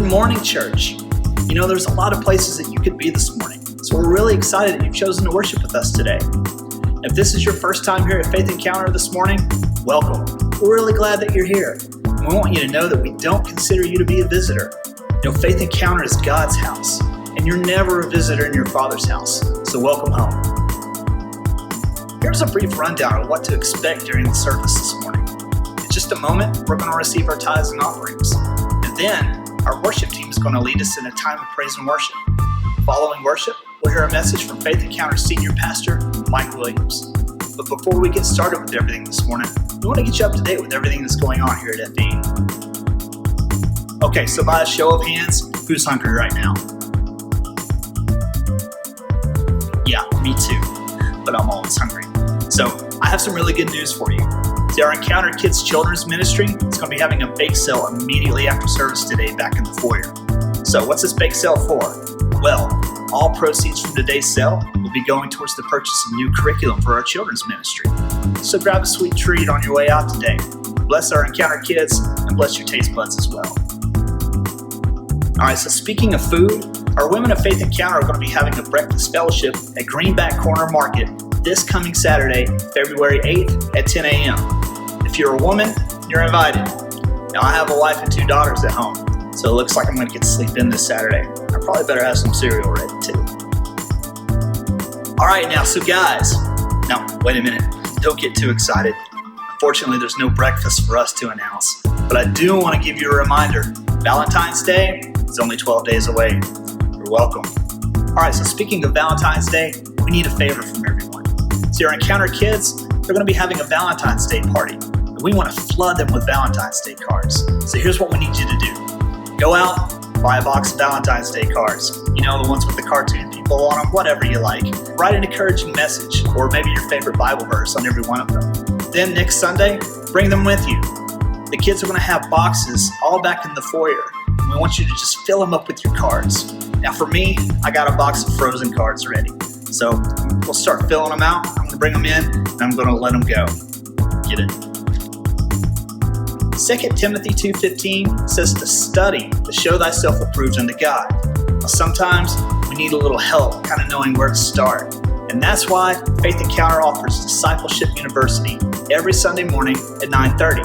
morning, church. You know, there's a lot of places that you could be this morning. So we're really excited that you've chosen to worship with us today. If this is your first time here at Faith Encounter this morning, welcome. We're really glad that you're here. And we want you to know that we don't consider you to be a visitor. You know, Faith Encounter is God's house, and you're never a visitor in your Father's house. So welcome home. Here's a brief rundown of what to expect during the service this morning. In just a moment, we're going to receive our tithes and offerings. And then our worship team is going to lead us in a time of praise and worship. Following worship, we'll hear a message from Faith Encounter Senior Pastor Mike Williams. But before we get started with everything this morning, we want to get you up to date with everything that's going on here at FE. Okay, so by a show of hands, who's hungry right now? Yeah, me too, but I'm always hungry. So I have some really good news for you. See, our Encounter Kidz Children's Ministry is going to be having a bake sale immediately after service today back in the foyer. So what's this bake sale for? Well, all proceeds from today's sale will be going towards the purchase of new curriculum for our children's ministry. So grab a sweet treat on your way out today. Bless our Encounter Kids and bless your taste buds as well. All right, so speaking of food, our women of Faith Encounter are going to be having a breakfast fellowship at Greenback Corner Market this coming Saturday, February 8th at 10 a.m. If you're a woman, you're invited. Now, I have a wife and two daughters at home, so it looks like I'm going to get to sleep in this Saturday. I probably better have some cereal ready too. All right, now, so guys, now, wait a minute. Don't get too excited. Unfortunately, there's no breakfast for us to announce, but I do want to give you a reminder. Valentine's Day is only 12 days away. You're welcome. All right, so speaking of Valentine's Day, we need a favor from everyone. See, our Encounter Kids, they're going to be having a Valentine's Day party, and we want to flood them with Valentine's Day cards. So here's what we need you to do. Go out, buy a box of Valentine's Day cards. You know, the ones with the cartoon people on them, whatever you like. Write an encouraging message, or maybe your favorite Bible verse on every one of them. Then next Sunday, bring them with you. The kids are going to have boxes all back in the foyer, and we want you to just fill them up with your cards. Now for me, I got a box of Frozen cards ready. So we'll start filling them out. I'm going to bring them in, and I'm going to let them go. Get it? 2 Timothy 2:15 says to study, to show thyself approved unto God. Now, sometimes we need a little help kind of knowing where to start. And that's why Faith Encounter offers Discipleship University every Sunday morning at 9:30.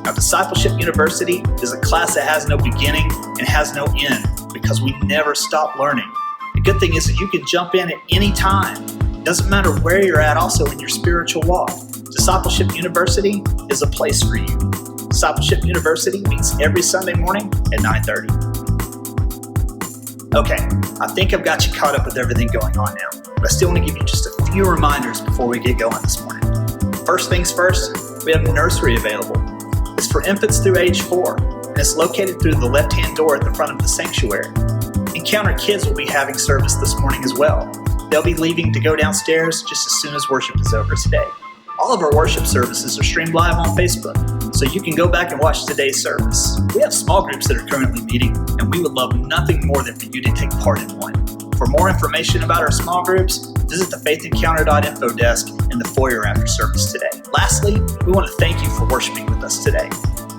Now, Discipleship University is a class that has no beginning and has no end because we never stop learning. The good thing is that you can jump in at any time. It doesn't matter where you're at also in your spiritual walk. Discipleship University is a place for you. Discipleship University meets every Sunday morning at 9:30. Okay, I think I've got you caught up with everything going on now, but I still want to give you just a few reminders before we get going this morning. First things first, we have a nursery available. It's for infants through age 4, and it's located through the left-hand door at the front of the sanctuary. Encounter Kids will be having service this morning as well. They'll be leaving to go downstairs just as soon as worship is over today. All of our worship services are streamed live on Facebook, so you can go back and watch today's service. We have small groups that are currently meeting, and we would love nothing more than for you to take part in one. For more information about our small groups, visit the faithencounter.info desk in the foyer after service today. Lastly, we want to thank you for worshiping with us today.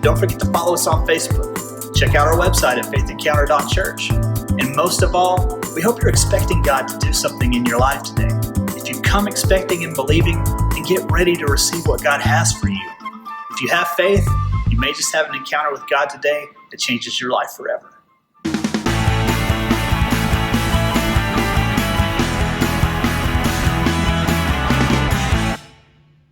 Don't forget to follow us on Facebook. Check out our website at faithencounter.church. And most of all, we hope you're expecting God to do something in your life today. If you come expecting and believing, then get ready to receive what God has for you. If you have faith, you may just have an encounter with God today that changes your life forever.